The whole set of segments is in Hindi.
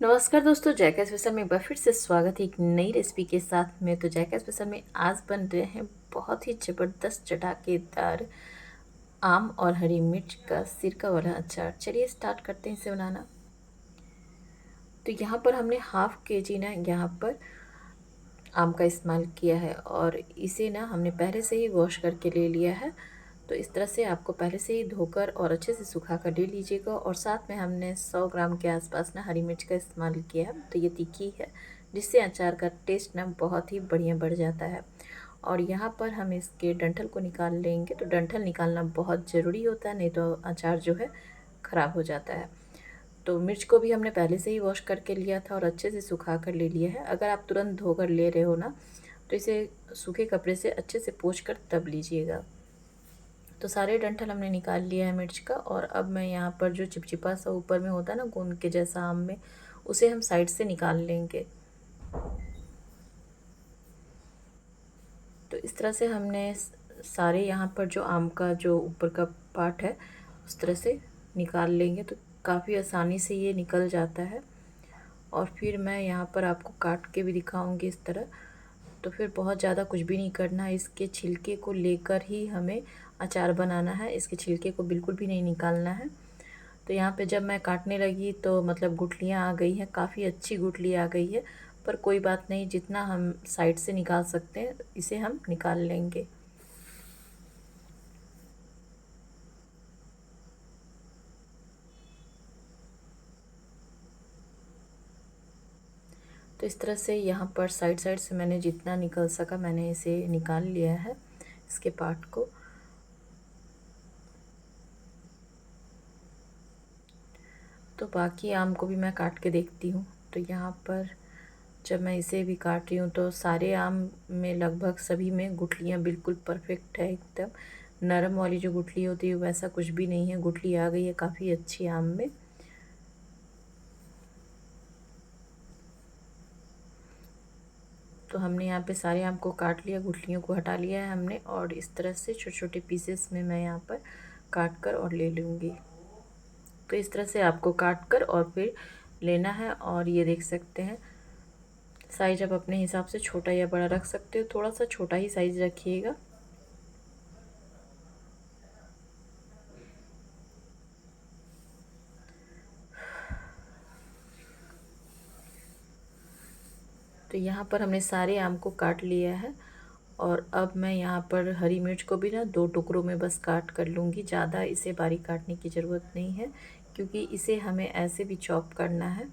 नमस्कार दोस्तों, जायका स्पेशल में एक बार फिर से स्वागत है एक नई रेसिपी के साथ में। तो जायका स्पेशल में आज बन रहे हैं बहुत ही ज़बरदस्त चटाकेदार आम और हरी मिर्च का सिरका वाला अचार। चलिए स्टार्ट करते हैं इसे बनाना। तो यहाँ पर हमने हाफ के जी ना यहाँ पर आम का इस्तेमाल किया है और इसे ना हमने पहले से ही वॉश करके ले लिया है। तो इस तरह से आपको पहले से ही धोकर और अच्छे से सुखा कर ले लीजिएगा। और साथ में हमने 100 ग्राम के आसपास ना हरी मिर्च का इस्तेमाल किया है। तो ये तीखी है, जिससे अचार का टेस्ट ना बहुत ही बढ़िया बढ़ जाता है। और यहाँ पर हम इसके डंठल को निकाल लेंगे। तो डंठल निकालना बहुत ज़रूरी होता है, नहीं तो अचार जो है ख़राब हो जाता है। तो मिर्च को भी हमने पहले से ही वॉश करके लिया था और अच्छे से सुखा कर ले लिया है। अगर आप तुरंत धोकर ले रहे हो ना, तो इसे सूखे कपड़े से अच्छे से पोंछ कर तब लीजिएगा। तो सारे डंठल हमने निकाल लिया है मिर्च का। और अब मैं यहाँ पर जो चिपचिपा सा ऊपर में होता है ना गोंद के जैसा आम में, उसे हम साइड से निकाल लेंगे। तो इस तरह से हमने सारे यहाँ पर जो आम का जो ऊपर का पार्ट है उस तरह से निकाल लेंगे। तो काफ़ी आसानी से ये निकल जाता है। और फिर मैं यहाँ पर आपको काट के भी दिखाऊंगी इस तरह। तो फिर बहुत ज़्यादा कुछ भी नहीं करना है, इसके छिलके को लेकर ही हमें अचार बनाना है। इसके छिलके को बिल्कुल भी नहीं निकालना है। तो यहाँ पे जब मैं काटने लगी तो मतलब गुठलियाँ आ गई हैं, काफ़ी अच्छी गुठली आ गई है। पर कोई बात नहीं, जितना हम साइड से निकाल सकते हैं इसे हम निकाल लेंगे। तो इस तरह से यहाँ पर साइड साइड से मैंने जितना निकल सका मैंने इसे निकाल लिया है, इसके पार्ट को। तो बाकी आम को भी मैं काट के देखती हूँ। तो यहाँ पर जब मैं इसे भी काट रही हूँ तो सारे आम में लगभग सभी में गुठलियाँ बिल्कुल परफेक्ट है। एकदम नरम वाली जो गुठली होती है वैसा कुछ भी नहीं है, गुठली आ गई है काफ़ी अच्छी आम में। तो हमने यहाँ पे सारे आम को काट लिया, गुठलियों को हटा लिया है हमने। और इस तरह से छोटे छोटे पीसेस में मैं यहाँ पर काट कर और ले लूँगी। तो इस तरह से आपको काट कर और फिर लेना है। और ये देख सकते हैं साइज आप अपने हिसाब से छोटा या बड़ा रख सकते हो, थोड़ा सा छोटा ही साइज रखिएगा। तो यहाँ पर हमने सारे आम को काट लिया है। और अब मैं यहाँ पर हरी मिर्च को भी ना 2 टुकड़ों में बस काट कर लूँगी। ज़्यादा इसे बारीक काटने की ज़रूरत नहीं है, क्योंकि इसे हमें ऐसे भी चॉप करना है।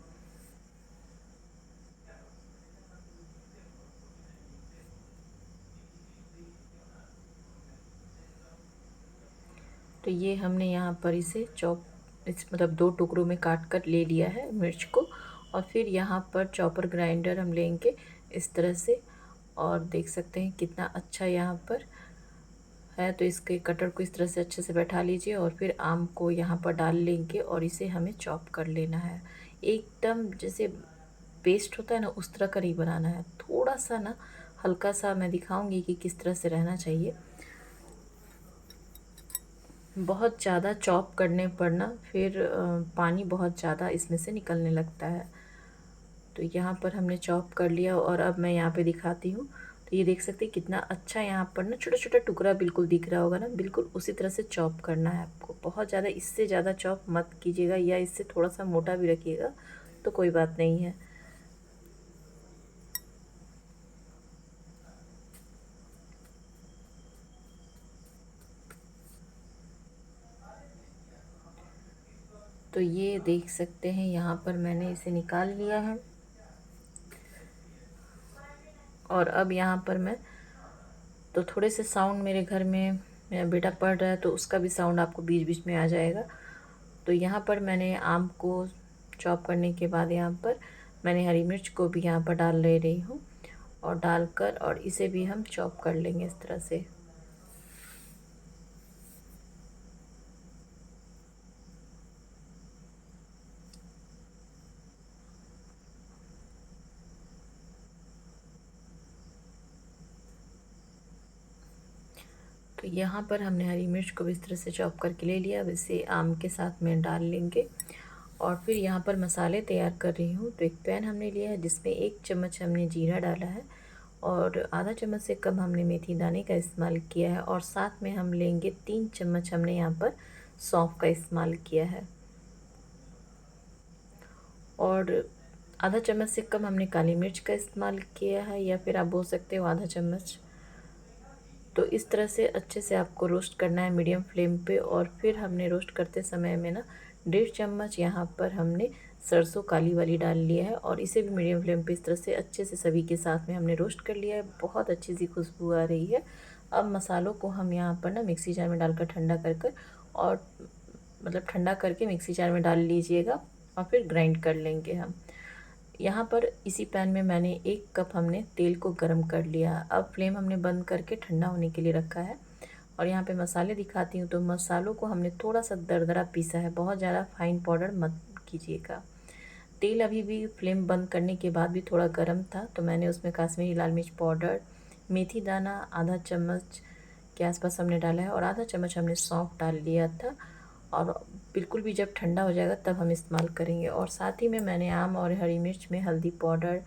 तो ये हमने यहाँ पर इसे चॉप इस मतलब 2 टुकड़ों में काट कर ले लिया है मिर्च को। और फिर यहाँ पर चॉपर ग्राइंडर हम लेंगे इस तरह से। और देख सकते हैं कितना अच्छा यहाँ पर है। तो इसके कटर को इस तरह से अच्छे से बैठा लीजिए और फिर आम को यहाँ पर डाल लेंगे और इसे हमें चॉप कर लेना है। एकदम जैसे पेस्ट होता है ना उस तरह का नहीं बनाना है, थोड़ा सा ना हल्का सा मैं दिखाऊंगी कि किस तरह से रहना चाहिए। बहुत ज़्यादा चॉप करने पर ना फिर पानी बहुत ज़्यादा इसमें से निकलने लगता है। तो यहाँ पर हमने चॉप कर लिया और अब मैं यहाँ पे दिखाती हूँ। तो ये देख सकते हैं कितना अच्छा यहाँ पर ना छोटा छोटा टुकड़ा बिल्कुल दिख रहा होगा ना, बिल्कुल उसी तरह से चॉप करना है आपको। बहुत ज़्यादा इससे ज़्यादा चॉप मत कीजिएगा, या इससे थोड़ा सा मोटा भी रखिएगा तो कोई बात नहीं है। तो ये देख सकते हैं यहाँ पर मैंने इसे निकाल लिया है। और अब यहाँ पर मैं तो थोड़े से साउंड मेरे घर में मेरा बेटा पढ़ रहा है तो उसका भी साउंड आपको बीच बीच में आ जाएगा। तो यहाँ पर मैंने आम को चॉप करने के बाद यहाँ पर मैंने हरी मिर्च को भी यहाँ पर डाल ले रही हूँ। और डालकर और इसे भी हम चॉप कर लेंगे इस तरह से। तो यहाँ पर हमने हरी मिर्च को भी इस तरह से चॉप करके ले लिया। अब इसे आम के साथ में डाल लेंगे और फिर यहाँ पर मसाले तैयार कर रही हूँ। तो एक पैन हमने लिया है जिसमें 1 चम्मच हमने जीरा डाला है और आधा चम्मच से कम हमने मेथी दाने का इस्तेमाल किया है और साथ में हम लेंगे 3 चम्मच हमने यहाँ पर सौंफ का इस्तेमाल किया है और आधा चम्मच से कम हमने काली मिर्च का इस्तेमाल किया है या फिर आप बोल सकते हो आधा चम्मच। तो इस तरह से अच्छे से आपको रोस्ट करना है मीडियम फ्लेम पे। और फिर हमने रोस्ट करते समय में ना 1.5 चम्मच यहाँ पर हमने सरसों काली वाली डाल लिया है और इसे भी मीडियम फ्लेम पे इस तरह से अच्छे से सभी के साथ में हमने रोस्ट कर लिया है। बहुत अच्छी सी खुशबू आ रही है। अब मसालों को हम यहाँ पर ना मिक्सी जार में डालकर ठंडा कर कर और मतलब ठंडा करके मिक्सी जार में डाल लीजिएगा और फिर ग्राइंड कर लेंगे हम। यहाँ पर इसी पैन में मैंने 1 कप हमने तेल को गरम कर लिया। अब फ्लेम हमने बंद करके ठंडा होने के लिए रखा है और यहाँ पे मसाले दिखाती हूँ। तो मसालों को हमने थोड़ा सा दरदरा पीसा है, बहुत ज़्यादा फाइन पाउडर मत कीजिएगा। तेल अभी भी फ्लेम बंद करने के बाद भी थोड़ा गर्म था तो मैंने उसमें कश्मीरी लाल मिर्च पाउडर, मेथी दाना आधा चम्मच के आसपास हमने डाला है और आधा चम्मच हमने सौंफ डाल लिया था। और बिल्कुल भी जब ठंडा हो जाएगा तब हम इस्तेमाल करेंगे। और साथ ही में मैंने आम और हरी मिर्च में हल्दी पाउडर,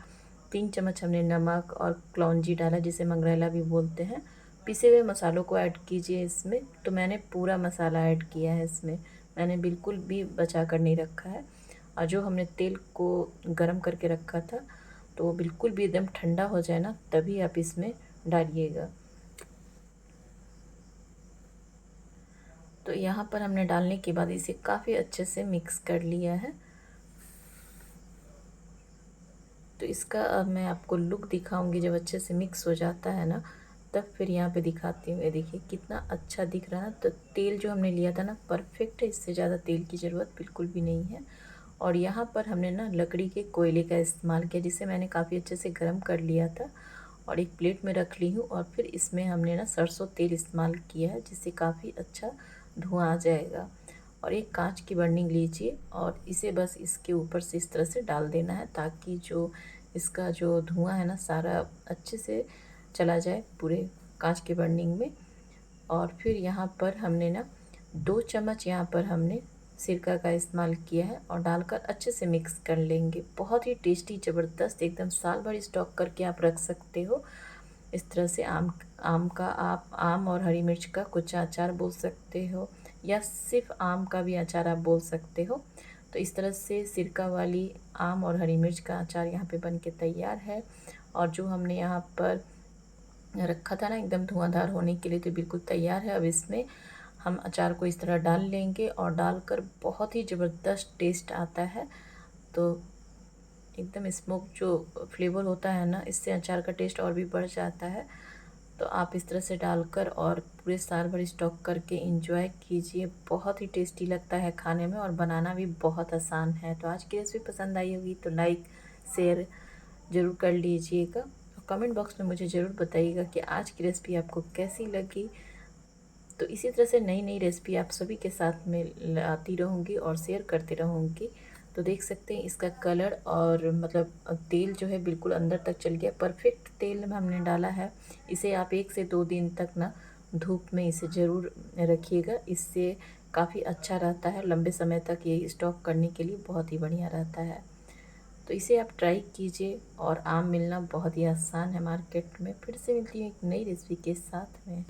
3 चम्मच हमने नमक और कलौंजी डाला जिसे मंगरेला भी बोलते हैं। पिसे हुए मसालों को ऐड कीजिए इसमें। तो मैंने पूरा मसाला ऐड किया है इसमें, मैंने बिल्कुल भी बचा कर नहीं रखा है। और जो हमने तेल को गरम करके रखा था तो वो बिल्कुल भी एकदम ठंडा हो जाए ना तभी आप इसमें डालिएगा। तो यहाँ पर हमने डालने के बाद इसे काफ़ी अच्छे से मिक्स कर लिया है। तो इसका अब मैं आपको लुक दिखाऊंगी जब अच्छे से मिक्स हो जाता है ना तब फिर यहाँ पे दिखाती हूँ। ये देखिए कितना अच्छा दिख रहा है ना। तो तेल जो हमने लिया था ना परफेक्ट है, इससे ज़्यादा तेल की ज़रूरत बिल्कुल भी नहीं है। और यहाँ पर हमने ना लकड़ी के कोयले का इस्तेमाल किया जिसे मैंने काफ़ी अच्छे से गर्म कर लिया था और एक प्लेट में रख ली हूँ। और फिर इसमें हमने ना सरसों तेल इस्तेमाल किया है जिससे काफ़ी अच्छा धुआं आ जाएगा। और एक कांच की बर्निंग लीजिए और इसे बस इसके ऊपर से इस तरह से डाल देना है ताकि जो इसका जो धुआं है ना सारा अच्छे से चला जाए पूरे कांच के बर्निंग में। और फिर यहाँ पर हमने ना 2 चम्मच यहाँ पर हमने सिरका का इस्तेमाल किया है और डालकर अच्छे से मिक्स कर लेंगे। बहुत ही टेस्टी ज़बरदस्त, एकदम साल भर स्टॉक करके आप रख सकते हो। इस तरह से आम आम का आप आम और हरी मिर्च का कुछ अचार बोल सकते हो या सिर्फ आम का भी अचार आप बोल सकते हो। तो इस तरह से सिरका वाली आम और हरी मिर्च का अचार यहाँ पे बन के तैयार है। और जो हमने यहाँ पर रखा था ना एकदम धुआंधार होने के लिए तो बिल्कुल तैयार है। अब इसमें हम अचार को इस तरह डाल लेंगे और डालकर बहुत ही ज़बरदस्त टेस्ट आता है। तो एकदम स्मोक जो फ्लेवर होता है ना इससे अचार का टेस्ट और भी बढ़ जाता है। तो आप इस तरह से डालकर और पूरे साल भर स्टॉक करके एंजॉय कीजिए। बहुत ही टेस्टी लगता है खाने में और बनाना भी बहुत आसान है। तो आज की रेसिपी पसंद आई होगी तो लाइक शेयर ज़रूर कर लीजिएगा और कमेंट बॉक्स में मुझे ज़रूर बताइएगा कि आज की रेसिपी आपको कैसी लगी। तो इसी तरह से नई नई रेसिपी आप सभी के साथ में लाती रहूँगी और शेयर करती रहूँगी। तो देख सकते हैं इसका कलर और मतलब तेल जो है बिल्कुल अंदर तक चल गया, परफेक्ट तेल में हमने डाला है। इसे आप 1 से 2 दिन तक ना धूप में इसे ज़रूर रखिएगा, इससे काफ़ी अच्छा रहता है। लंबे समय तक ये स्टॉक करने के लिए बहुत ही बढ़िया रहता है। तो इसे आप ट्राई कीजिए और आम मिलना बहुत ही आसान है मार्केट में। फिर से मिलती हूँ एक नई रेसिपी के साथ में।